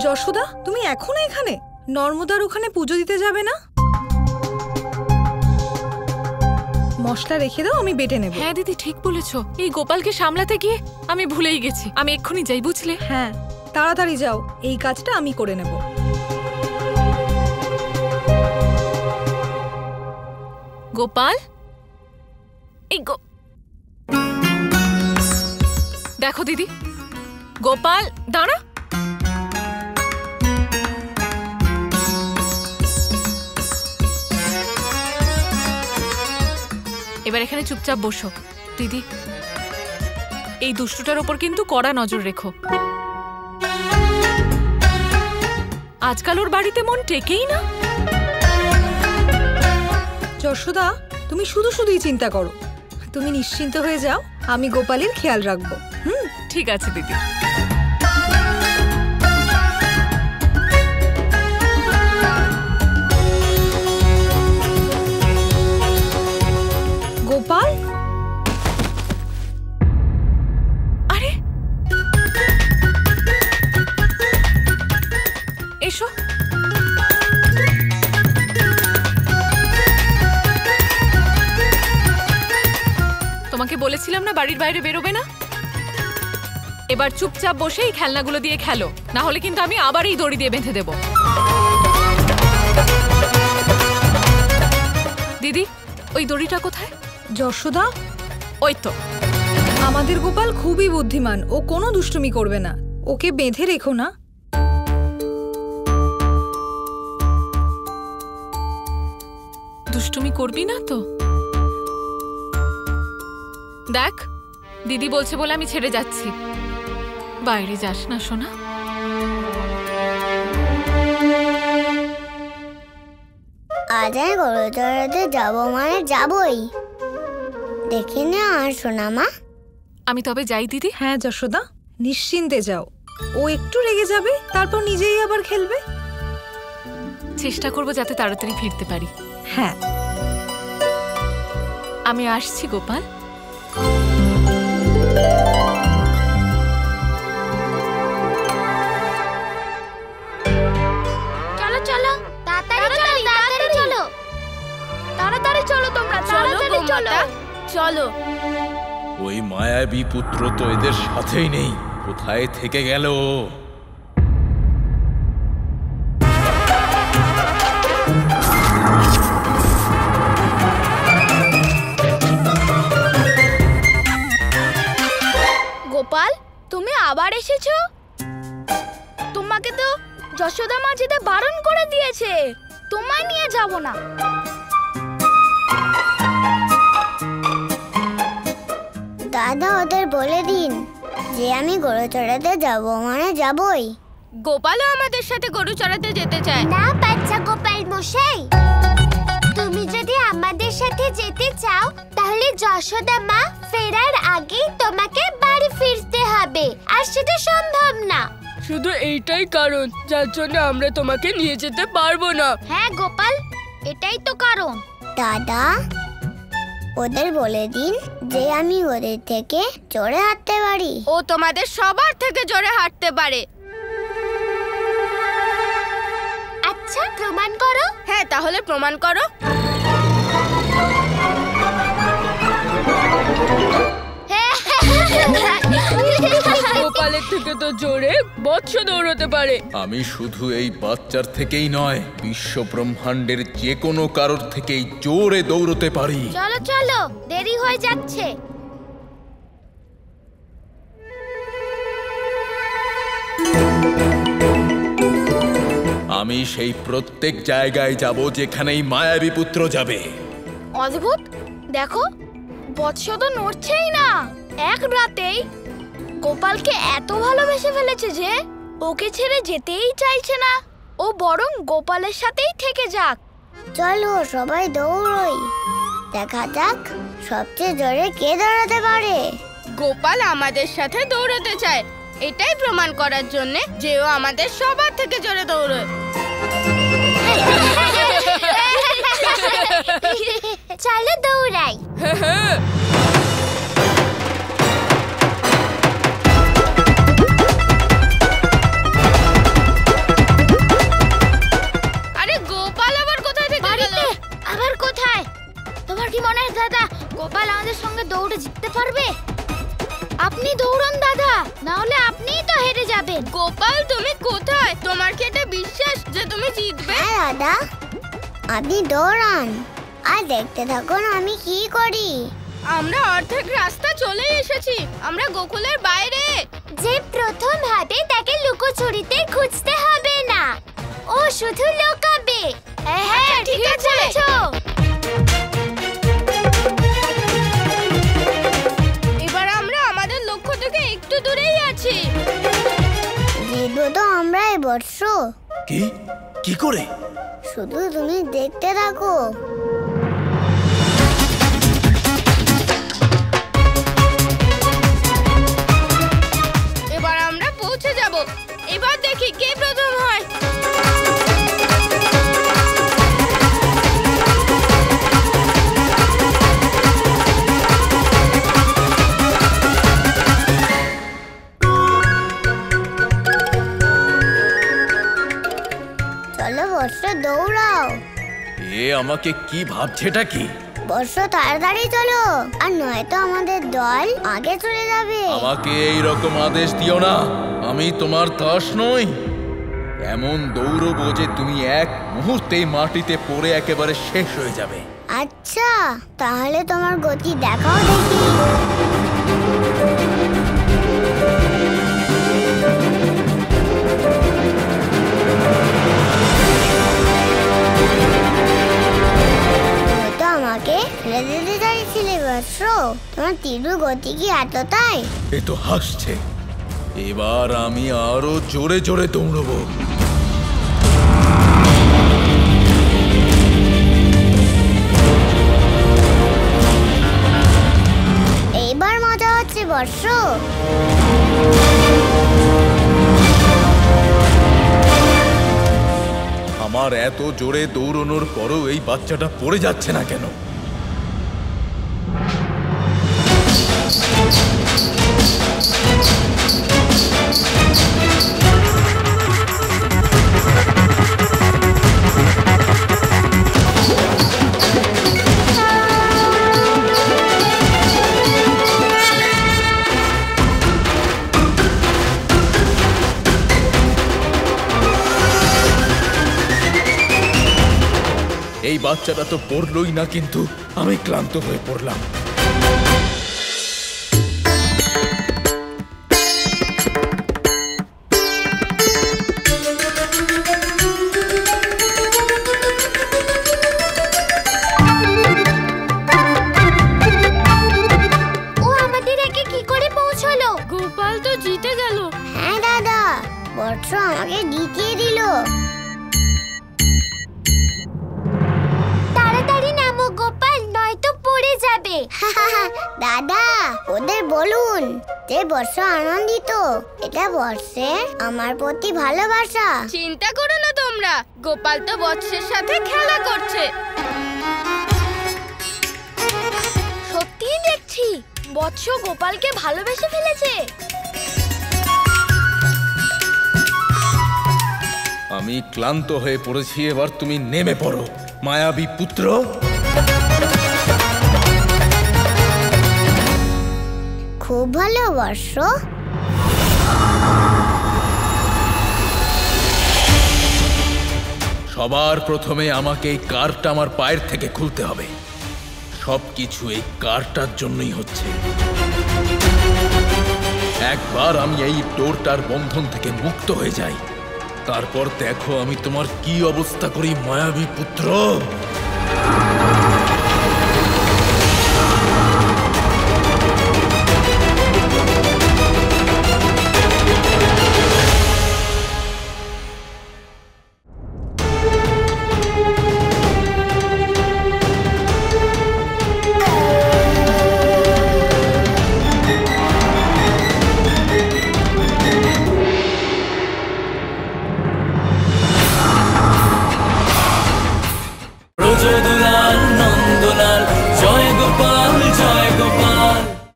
যশোদা, তুমি এখনো এখানে? নর্মদার ওখানে পুজো দিতে যাবে না? মশলা রেখে দাও, আমি বেটে নেব। হ্যাঁ দিদি, ঠিক বলেছো। এই গোপালকে সামলাতে গিয়ে আমি ভুলেই গেছি। আমি এক্ষুনি যাই, বুঝলে? হ্যাঁ, তাড়াতাড়ি যাও, এই কাজটা আমি করে নেব। গোপাল, দেখো দিদি, গোপাল দাঁড়া। এবার এখানে চুপচাপ বসো। দিদি, এই দুষ্টুটার ওপর কিন্তু কড়া নজর রেখো। আজকাল ওর বাড়িতে মন টেকেই না। যশোদা, তুমি শুধুই চিন্তা করো। তুমি নিশ্চিন্ত হয়ে যাও, আমি গোপালের খেয়াল রাখবো। ঠিক আছে দিদি। গোপাল, আরে এসো। তোমাকে বলেছিলাম না বাড়ির বাইরে বেরোবে না। এবার চুপচাপ বসে এই খেলনাগুলো দিয়ে খেলো, না হলে কিন্তু আমি আবার এই দড়ি দিয়ে বেঁধে দেব। দিদি, ওই দড়িটা কোথায়? যশোদা, ওই তো। আমাদের গোপাল খুবই বুদ্ধিমান, ও কোনো দুষ্টুমি করবে না। ওকে বেঁধে রেখো না। দুষ্টুমি করবি না তো? দেখ, দিদি বলছে বলে আমি ছেড়ে যাচ্ছি। বাইরে যাস না সোনা। আজ আমি গরু চড়াতে যাবো, মানে যাবই। দেখি না আর সোনা মা। আমি তবে যাই দিদি। হ্যাঁ যশোদা, নিশ্চিন্তে যাও। ও একটু রেগে যাবে, তারপর নিজেই আবার খেলবে। চেষ্টা করবো যাতে তাড়াতাড়ি ফিরতে পারি। হ্যাঁ, আমি আসছি গোপাল। চলো চলো, তাড়াতাড়ি চলো, তাড়াতাড়ি চলো তোমরা, তাড়াতাড়ি চলো চলো। ওই মায়াবী পুত্র তো এদের সাথেই নেই, কোথায় থেকে গেল? গোপাল, তুমি আবার এসেছো? তোমাকে তো যশোদা মা যেতে বারণ করে দিয়েছে, তোমায় নিয়ে যাব না। দাদা ওদের বলে দিন যে আমি গরু চড়াতে যাব, মানে যাবই। গোপালও আমাদের সাথে গরু চড়াতে যেতে চায় না। বাচ্চা গোপাল মশাই, তুমি যদি আমাদের সাথে যেতে চাও তাহলে যশোদা মা ফেরার আগেই তোমাকে বাড়ি ফিরতে হবে, আর সেটা সম্ভব না। শুধু এইটাই কারণ যার জন্য আমরা তোমাকে নিয়ে যেতে পারবো না। হ্যাঁ গোপাল, এটাই তো কারণ। দাদা, ওদের বলে দিন যে আমি ওদের থেকে জোরে হাঁটতে পারি। ও তোমাদের সবার থেকে জোরে হাঁটতে পারে। আচ্ছা, প্রমাণ করো। হ্যাঁ, তাহলে প্রমাণ করো। গোপালের থেকে তো জোরে বৎস দৌড়তে পারে। আমি শুধু এই বাচ্চার থেকেই নয়, বিশ্ব ব্রহ্মাণ্ডের যে কোনো কারোর থেকেই জোরে দৌড়তে পারি। চলো চলো, দেরি হয়ে যাচ্ছে। আমি সেই প্রত্যেক জায়গায় যাব যেখানেই মায়াবী পুত্র যাবে। অদ্ভুত, দেখো বৎস তো নড়ছেই না। এক রাতেই গোপালকে এত ভালোবেসে ফেলেছে যে ওকে ছেড়ে যেতেই চাইছে না। ও বরং গোপালের সাথেই থেকে যাক। চলো সবাই দৌড়ই, দেখা যাক সবচেয়ে জোরে কে দৌড়াতে পারে। গোপাল আমাদের সাথে দৌড়াতে চায়, এটাই প্রমাণ করার জন্য যে ও আমাদের সবার থেকে জোরে দৌড়ায়। চলো দৌড়াই। গোপাল তুমি কোথায়? তোমার কি এটা বিশ্বাস যে তুমি জিতবে? হ্যাঁ দাদা, আপনি দৌড়ান আর দেখতে থাকুন আমি কি করি। আমরা অর্ধেক রাস্তা চলে এসেছি। আমরা গোকুলের বাইরে। যে প্রথম হবে তাকে লুকোচুরিতে খুঁজতে হবে না, ও শুধু লুকাবে। হ্যাঁ ঠিক আছে। এবার আমরা আমাদের লক্ষ্য থেকে একটু দূরেই আছি। জিতবো তো আমরাই বর্ষ। কি করে? শুধু তুমি দেখতে থাকো। এবার আমরা পৌঁছে যাব। এবার দেখি কে প্রথম হয়। চলো বর্ষ, দৌড়াও। এ আমাকে কি ভাবছেটা কি? বর্ষ তাড়াতাড়ি চলো, আর নয়তো আমাদের দল আগে চলে যাবে। আমাকে এই রকম আদেশ দিও না, আমি তোমার দাস নই। এমন দৌড়বো যে তুমি এক মুহূর্তেই মাটিতে পড়ে একেবারে শেষ হয়ে যাবে। আচ্ছা, তাহলে তোমার গতি দেখাও দেখি। আমাকে ফেলে দিতে চাইছিলে বর্ষ? তোমার তীব্র গতি কি এতটাই? এ তো হাসছে। এবার আমি আরো জোরে জোরে দৌড়বো। এইবার মজা হচ্ছে বর্ষ। আমার এত জোরে দৌড়ানোর পরও এই বাচ্চাটা পড়ে যাচ্ছে না কেন? এই বাচ্চাটা তো পড়লই না, কিন্তু আমি ক্লান্ত হয়ে পড়লাম। ও আমাদের আগে কি করে পৌঁছলো? গোপাল তো জিতে গেল। হ্যাঁ দাদা, বর্ষ আমাকে জিতিয়ে দিল। তাড়াতাড়ি নামো গোপাল, নয়তো পড়ে যাবে। দাদা, ওদের বলুন যে বর্ষ আনন্দিত। এটা বর্ষের আমার প্রতি ভালোবাসা। চিন্তা করো না তোমরা, গোপাল তো বৎসের সাথে খেলা করছে। সত্যিই দেখছি বৎস গোপালকে ভালোবেসে ফেলেছে। আমি ক্লান্ত হয়ে পড়েছি, এবার তুমি নেমে পড়ো মায়াবী পুত্র। খুব ভালো বর্ষ। সবার প্রথমে আমাকে এই কারটা আমার পায়ের থেকে খুলতে হবে। সবকিছু এই কারটার জন্যই হচ্ছে। একবার আমি এই ডোরটার বন্ধন থেকে মুক্ত হয়ে যাই, তারপর দেখো আমি তোমার কি অবস্থা করি মায়াবী পুত্র।